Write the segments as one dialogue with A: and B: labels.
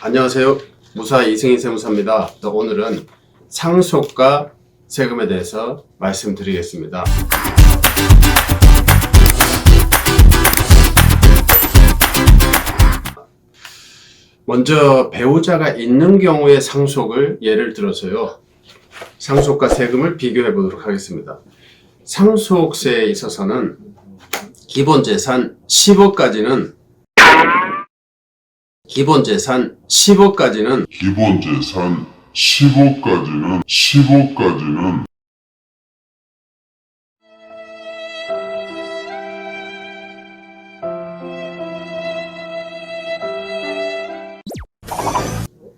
A: 안녕하세요. 무사 이승희 세무사입니다. 오늘은 상속과 세금에 대해서 말씀드리겠습니다. 먼저 배우자가 있는 경우의 상속을 예를 들어서요. 상속과 세금을 비교해 보도록 하겠습니다. 상속세에 있어서는 기본재산 10억까지는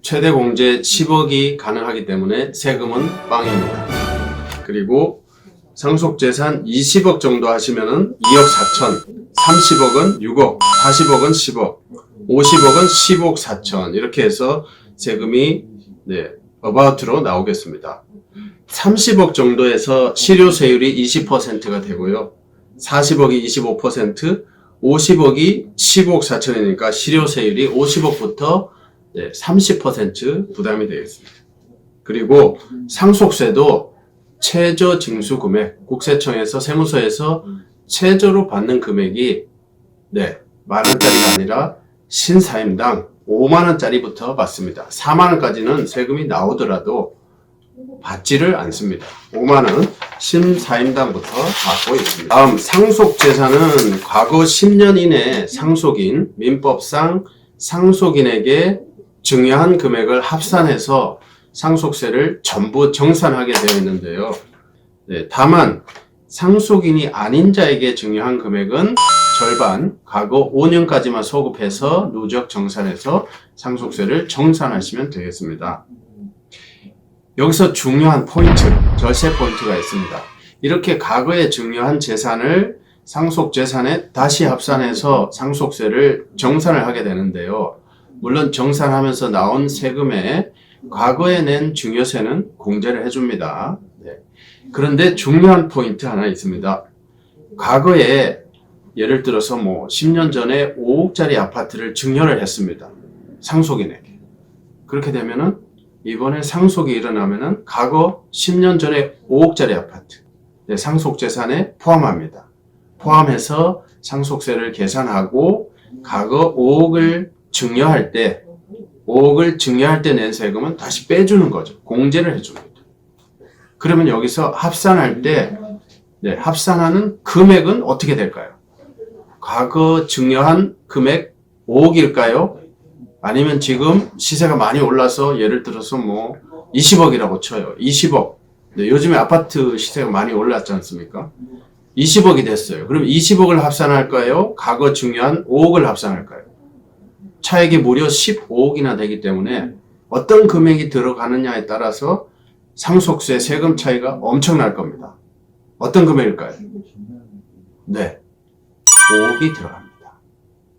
A: 최대 공제 10억이 가능하기 때문에 세금은 빵입니다. 그리고 상속재산 20억 정도 하시면은 2억 4천, 30억은 6억, 40억은 10억, 50억은 10억 4천 이렇게 해서 세금이 어바웃으로 나오겠습니다. 30억 정도에서 실효세율이 20%가 되고요. 40억이 25%, 50억이 10억 4천이니까 실효세율이 50억부터 30% 부담이 되겠습니다. 그리고 상속세도 최저 징수 금액, 국세청에서 세무서에서 최저로 받는 금액이 만원짜리가 아니라 신사임당 5만원짜리부터 받습니다. 4만원까지는 세금이 나오더라도 받지를 않습니다. 5만원 신사임당부터 받고 있습니다. 다음 상속재산은 과거 10년 이내 상속인, 민법상 상속인에게 증여한 금액을 합산해서 상속세를 전부 정산하게 되어 있는데요. 다만 상속인이 아닌 자에게 증여한 금액은 절반, 과거 5년까지만 소급해서 누적 정산해서 상속세를 정산하시면 되겠습니다. 여기서 중요한 포인트, 절세 포인트가 있습니다. 이렇게 과거에 증여한 재산을 상속재산에 다시 합산해서 상속세를 정산을 하게 되는데요. 물론 정산하면서 나온 세금에 과거에 낸 증여세는 공제를 해줍니다. 그런데 중요한 포인트 하나 있습니다. 과거에 예를 들어서 10년 전에 5억짜리 아파트를 증여를 했습니다. 상속인에게. 그렇게 되면은 이번에 상속이 일어나면은 과거 10년 전에 5억짜리 아파트 상속재산에 포함합니다. 포함해서 상속세를 계산하고 과거 5억을 증여할 때 낸 세금은 다시 빼주는 거죠. 공제를 해줍니다. 그러면 여기서 합산할 때 합산하는 금액은 어떻게 될까요? 과거 증여한 금액 5억일까요? 아니면 지금 시세가 많이 올라서 예를 들어서 20억이라고 쳐요. 20억. 요즘에 아파트 시세가 많이 올랐지 않습니까? 20억이 됐어요. 그럼 20억을 합산할까요? 과거 증여한 5억을 합산할까요? 차액이 무려 15억이나 되기 때문에 어떤 금액이 들어가느냐에 따라서 상속세 세금 차이가 엄청날 겁니다. 어떤 금액일까요? 5억이 들어갑니다.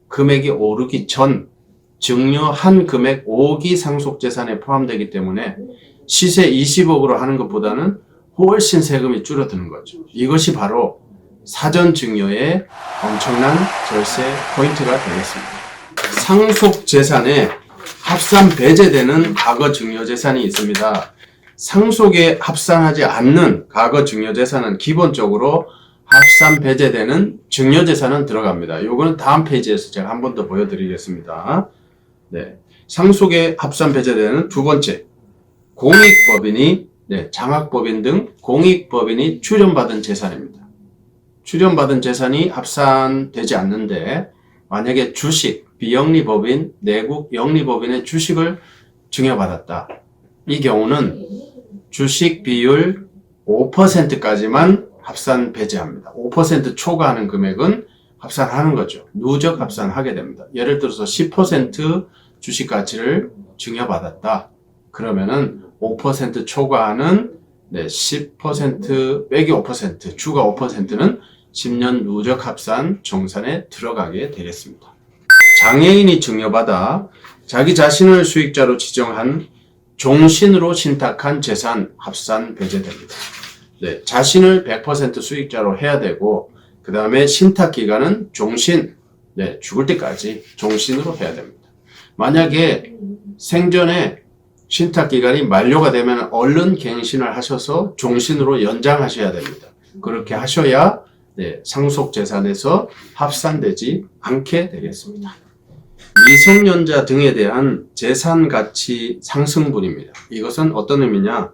A: 금액이 오르기 전 증여한 금액 5억이 상속재산에 포함되기 때문에 시세 20억으로 하는 것보다는 훨씬 세금이 줄어드는 거죠. 이것이 바로 사전 증여의 엄청난 절세 포인트가 되겠습니다. 상속재산에 합산 배제되는 과거 증여재산이 있습니다. 상속에 합산하지 않는 과거 증여재산은 기본적으로 합산 배제되는 증여재산은 들어갑니다. 요거는 다음 페이지에서 제가 한 번 더 보여드리겠습니다. 상속에 합산 배제되는 두 번째, 공익법인이 장학법인 등 공익법인이 출연받은 재산입니다. 출연받은 재산이 합산되지 않는데 만약에 주식, 비영리법인, 내국 영리법인의 주식을 증여받았다. 이 경우는 주식 비율 5%까지만 합산 배제합니다. 5% 초과하는 금액은 합산하는 거죠. 누적 합산하게 됩니다. 예를 들어서 10% 주식 가치를 증여받았다. 그러면은 5% 초과하는 10% 빼기 5%, 추가 5%는 10년 누적 합산 정산에 들어가게 되겠습니다. 장애인이 증여받아 자기 자신을 수익자로 지정한 종신으로 신탁한 재산 합산 배제됩니다. 자신을 100% 수익자로 해야 되고 그 다음에 신탁 기간은 종신, 죽을 때까지 종신으로 해야 됩니다. 만약에 생전에 신탁기간이 만료가 되면 얼른 갱신을 하셔서 종신으로 연장하셔야 됩니다. 그렇게 하셔야 상속재산에서 합산되지 않게 되겠습니다. 미성년자 등에 대한 재산가치 상승분입니다. 이것은 어떤 의미냐?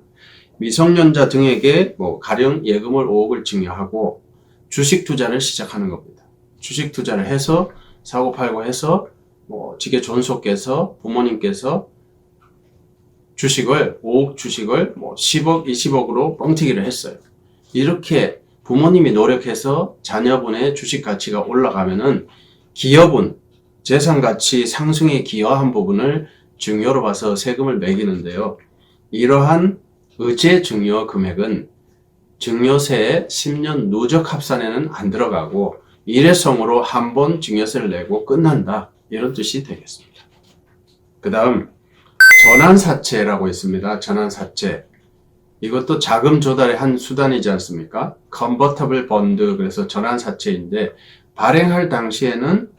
A: 미성년자 등에게 가령 예금을 5억을 증여하고 주식 투자를 시작하는 겁니다. 주식 투자를 해서 사고팔고 해서 직계 존속께서 부모님께서 주식을 5억 주식을 10억 20억으로 뻥튀기를 했어요. 이렇게 부모님이 노력해서 자녀분의 주식 가치가 올라가면은 기업은 재산가치 상승에 기여한 부분을 증여로 봐서 세금을 매기는데요. 이러한 의제 증여 금액은 증여세의 10년 누적 합산에는 안 들어가고 일회성으로 한 번 증여세를 내고 끝난다. 이런 뜻이 되겠습니다. 그 다음 전환사채라고 있습니다. 전환사채. 이것도 자금 조달의 한 수단이지 않습니까? 컨버터블 번드, 그래서 전환사채인데 발행할 당시에는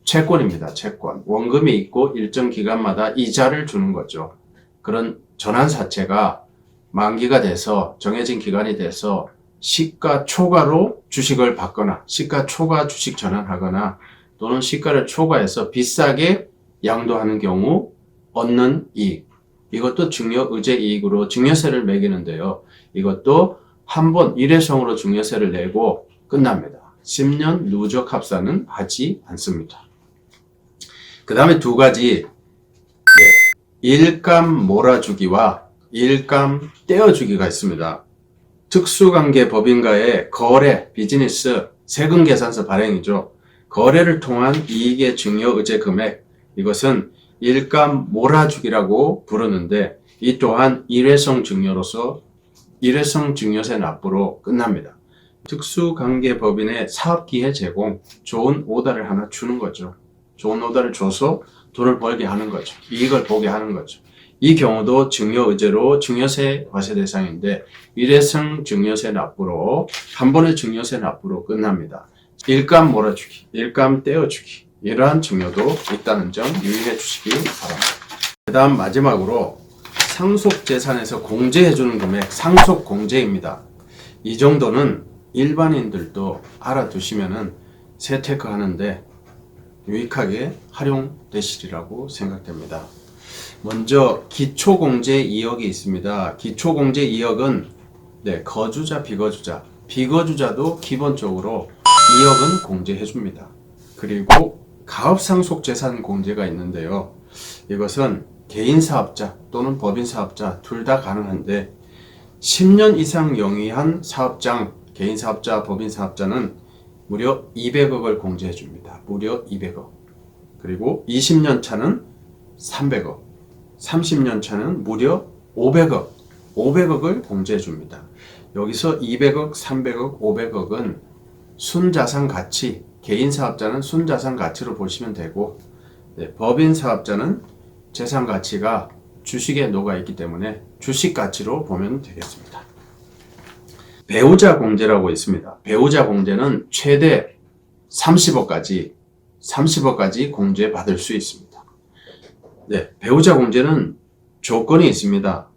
A: 채권입니다. 채권. 원금이 있고 일정 기간마다 이자를 주는 거죠. 그런 전환사채가 만기가 돼서 정해진 기간이 돼서 시가 초과로 주식을 받거나 시가 초과 주식 전환하거나 또는 시가를 초과해서 비싸게 양도하는 경우 얻는 이익. 이것도 증여 의제 이익으로 증여세를 매기는데요. 이것도 한 번 일회성으로 증여세를 내고 끝납니다. 10년 누적 합산은 하지 않습니다. 그 다음에 두 가지 일감 몰아주기와 일감 떼어주기가 있습니다. 특수관계 법인과의 거래, 비즈니스, 세금계산서 발행이죠. 거래를 통한 이익의 증여 의제 금액, 이것은 일감 몰아주기라고 부르는데 이 또한 일회성 증여로서 일회성 증여세 납부로 끝납니다. 특수관계법인의 사업기회 제공, 좋은 오다를 하나 주는 거죠. 좋은 오다를 줘서 돈을 벌게 하는 거죠. 이익을 보게 하는 거죠. 이 경우도 증여 의제로 증여세 과세 대상인데 일회성 증여세 납부로 한 번의 증여세 납부로 끝납니다. 일감 몰아주기, 일감 떼어주기 이러한 증여도 있다는 점 유의해 주시기 바랍니다. 그 다음 마지막으로 상속재산에서 공제해주는 금액 상속공제입니다. 이 정도는 일반인들도 알아두시면은 세테크 하는데 유익하게 활용되시리라고 생각됩니다. 먼저 기초공제 2억이 있습니다. 기초공제 2억은 거주자, 비거주자. 비거주자도 기본적으로 2억은 공제해 줍니다. 그리고 가업상속재산 공제가 있는데요. 이것은 개인사업자 또는 법인사업자 둘 다 가능한데 10년 이상 영위한 사업장, 개인사업자, 법인사업자는 무려 200억을 공제해 줍니다. 무려 200억. 그리고 20년 차는 300억. 30년 차는 무려 500억. 500억을 공제해 줍니다. 여기서 200억, 300억, 500억은 순자산 가치, 개인사업자는 순자산 가치로 보시면 되고 법인사업자는 재산 가치가 주식에 녹아 있기 때문에 주식 가치로 보면 되겠습니다. 배우자 공제라고 있습니다. 배우자 공제는 최대 30억까지 공제 받을 수 있습니다. 배우자 공제는 조건이 있습니다.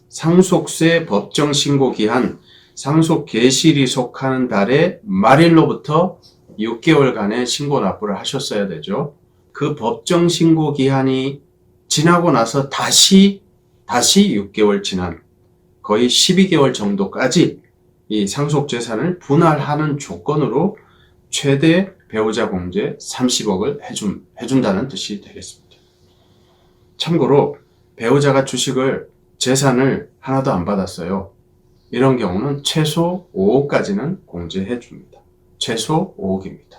A: 상속세 법정 신고 기한, 상속 개시일이 속하는 달의 말일로부터 6개월간의 신고 납부를 하셨어야 되죠. 그 법정 신고 기한이 지나고 나서 다시 6개월 지난 거의 12개월 정도까지 이 상속재산을 분할하는 조건으로 최대 배우자 공제 30억을 해준다는 뜻이 되겠습니다. 참고로 배우자가 재산을 하나도 안 받았어요. 이런 경우는 최소 5억까지는 공제해 줍니다. 최소 5억입니다.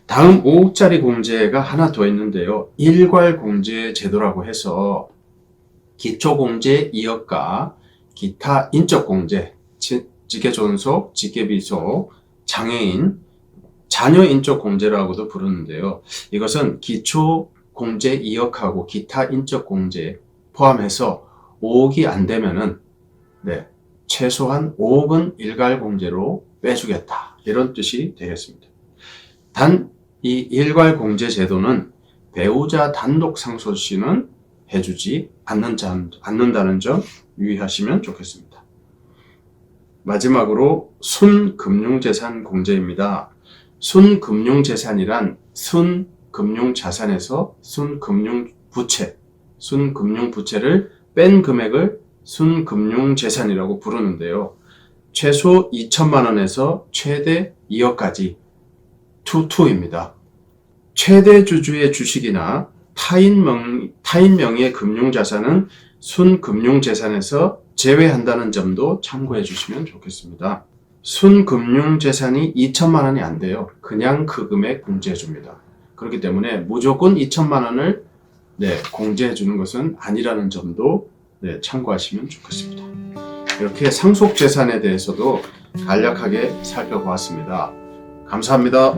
A: 다음 5억짜리 공제가 하나 더 있는데요. 일괄공제 제도라고 해서 기초공제 2억과 기타 인적공제, 직계존속, 직계비속, 장애인, 자녀인적공제라고도 부르는데요. 이것은 기초공제 2억하고 기타 인적공제 포함해서 5억이 안 되면은 최소한 5억은 일괄공제로 빼주겠다. 이런 뜻이 되겠습니다. 단 이 일괄공제 제도는 배우자 단독 상속시는 해주지 않는다는 점 유의하시면 좋겠습니다. 마지막으로 순금융재산 공제입니다. 순금융재산이란 순금융자산에서 순금융부채를 뺀 금액을 순금융재산이라고 부르는데요. 최소 2천만 원에서 최대 2억까지 투입니다. 최대 주주의 주식이나 타인 명의의 금융자산은 순금융재산에서 제외한다는 점도 참고해 주시면 좋겠습니다. 순금융재산이 2천만 원이 안 돼요. 그냥 그 금액 공제해 줍니다. 그렇기 때문에 무조건 2천만 원을 공제해 주는 것은 아니라는 점도 참고하시면 좋겠습니다. 이렇게 상속재산에 대해서도 간략하게 살펴보았습니다. 감사합니다.